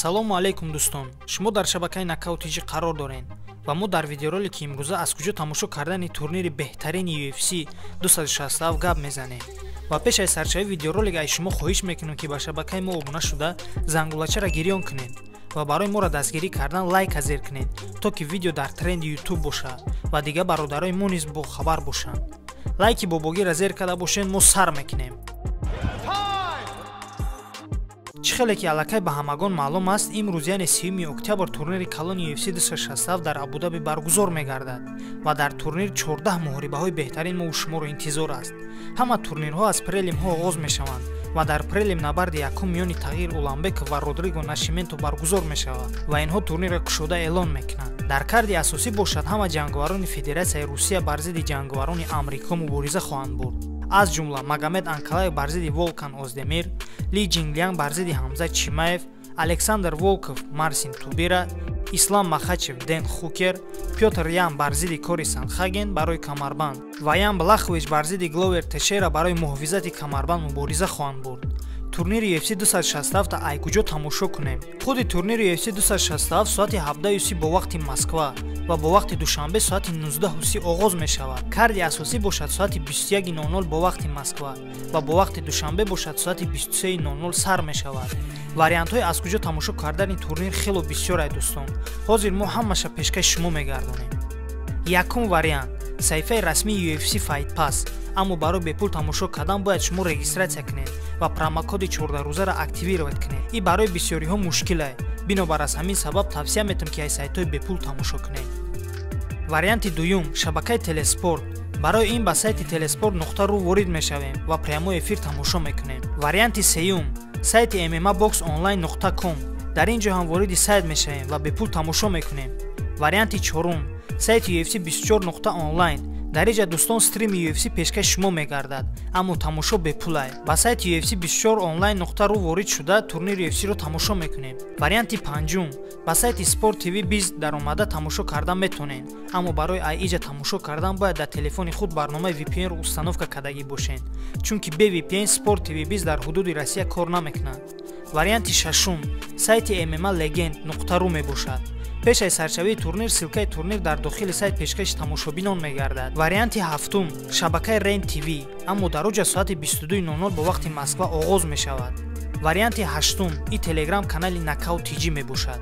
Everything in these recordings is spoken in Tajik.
Ассалому алейкум дӯстон. Шумо дар шабакаи Knockout.tg қарор доред ва мо дар видеоролики имрӯза аз куҷо тамошо кардани турнири беҳтарини UFC 267 гап мезанем. Ва пеш аз сарчави видеоролик аз шумо хоҳиш мекунем ки ба шабакаи мо обуна шуда зангулачаро гирён кунед ва барои моро дастгирӣ кардан лайк азер кунед, то ки видео дар тренди YouTube боша ва дига бародарои мо низ бохабар бошанд. Лайки бобогир азер када бошед, мо сар мекунем. Чӣ хеле ки аллакай ба ҳамагон маълум аст, имрӯз яъне 3 октябр турнири калони UFC 267 дар Абу-Даби баргузор мегардад ва дар турнир 14 муҳорибаҳои беҳтарин мо шуморо интизор аст. Ҳама турнирҳо аз прелимҳо оғоз мешаванд ва дар прелим набарди якум миёни Тағйир Уламбеков ва Родриго Нашименто баргузор мешавад ва инҳо турнирро кушода эълон мекунанд. Дар карди асосӣ бошад ҳама ҷанговарони Федератсияи Русия бар зидди ҷанговарони Амрико мубориза хоҳанд бурд. Аз ҷумла Магомед Анкалаев бар зидди Волкан Оздемир, Ли Ҷинглянг бар зидди Ҳамзат Чимаев, Александр Волков Марсин Тубира, Ислам Махачев Дэн Хукер, Пётр Ян бар зидди Кори Сандхаген барои камарбанд ва Ян Блахович бар зидди Гловер Тешера барои муҳофизати камарбанд мубориза хоҳанд бурд. Турнири UFC 267 ай куҷо тамошо кунем? Худи турнири UFC 267 соати 17:30 бо вақти Москва ва бо вақти душанбе соати 19:30 оғоз мешавад. Карди асосӣ бошад соати 21:00 бо вақти Москва ва бо вақти душанбе бошад соати 23:00 сар мешавад. Вариантҳои аз куҷо тамошо кардани турнир хело бисёр ай дӯстон. Ҳозир мо ҳамаша пешкаши шумо мегардонем. Якум вариант саҳифаи расмии UFC Fight Pass. Аммо барои бепул тамошо кардан бояд шумо регистратсия кунед ва промокоди 14-рӯзаро активировать кунед. Ин барои бисёриҳо мушкил ай. Бинобар аз ҳамин сабаб тавсия метавонам ки аз сайтҳои бепул тамошо кунед. Варианти дуюм шабакаи Телеспорт. Барои ин ба сайти telesport.ru ворид мешавем ва прямой эфир тамошо мекунем. Варианти сеюм сайти MMAboxonline.com. Дар ин ҷо ҳам вориди сайт мешавем ва бепул тамошо мекунем. Варианти чорум сайти UFC 24.online. дар инҷа дӯстон стрими UFC пешкаши шумо мегардад, аммо тамошо бепул ай. Ба сайти UFC 24online.ru ворид шуда турнири UFC-ро тамошо мекунем. Варианти панҷум ба сайти Sport TV Biz даромада тамошо кардан метонед, аммо барои инҷа тамошо кардан бояд дар телефони худ барномаи VPN-ро установка кардагӣ бошед, чунки бе VPN Sport TV Biz дар ҳудуди Россия кор намекунад. Варианти шашум сайти MMAlegend.ru мебошад. пеш аз сарчавии турнир силкаи турнир дар дохили сайт пешкаши тамошобинон мегардад. Варианти ҳафтум шабакаи Rain TV, аммо дар оҷа соати 22:00 бо вақти Москва оғоз мешавад. Варианти ҳаштум ин телеграм канали Knockout.tg мебошад.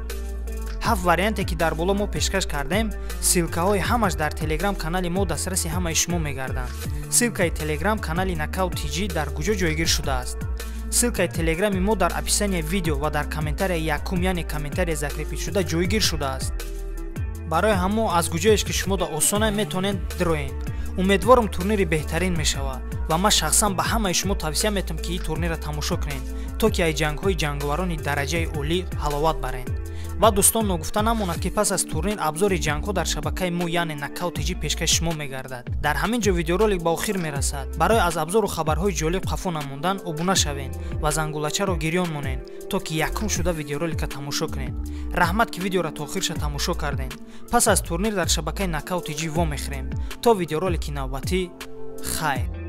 ҳафт варианте ки дар боло мо пешкаш кардем, силкаҳои ҳамаш дар телеграм канали мо дастраси ҳамаи шумо мегарданд. Силкаи телеграм канали Knockout.tg дар куҷо ҷойгир шудааст? Силкаи телеграми мо дар описанияи видео ва дар комментарияи якум яъне комментария закрепишуда ҷойгир шудааст. Барои ҳамо аз куҷоеш ки шумо да осона метавонед дроед. Умедворам турнири беҳтарин мешавад ва ман шахсан ба ҳамаи шумо тавсия метавонам ки ин турнирро тамошо кунед, то ки аз ҷангҳои ҷанговарони дараҷаи олӣ ҳаловат баред. ва дӯстон ногуфта намонад ки пас аз турнир абзори ҷангҳо дар шабакаи мо яъне Knockout.tg пешкаши шумо мегардад. Дар ҳамин ҷо видеоролик ба охир мерасад. Барои аз абзору хабарҳои ҷолиб хафо намондан обуна шавед ва зангулачаро гирён монед, то ки якум шуда видеоролика тамошо кунед. раҳмат ки видеоро то охирша тамошо кардед. Пас аз турнир дар шабакаи Knockout.tg вомехӯрем. То видеоролики навбатӣ хайр.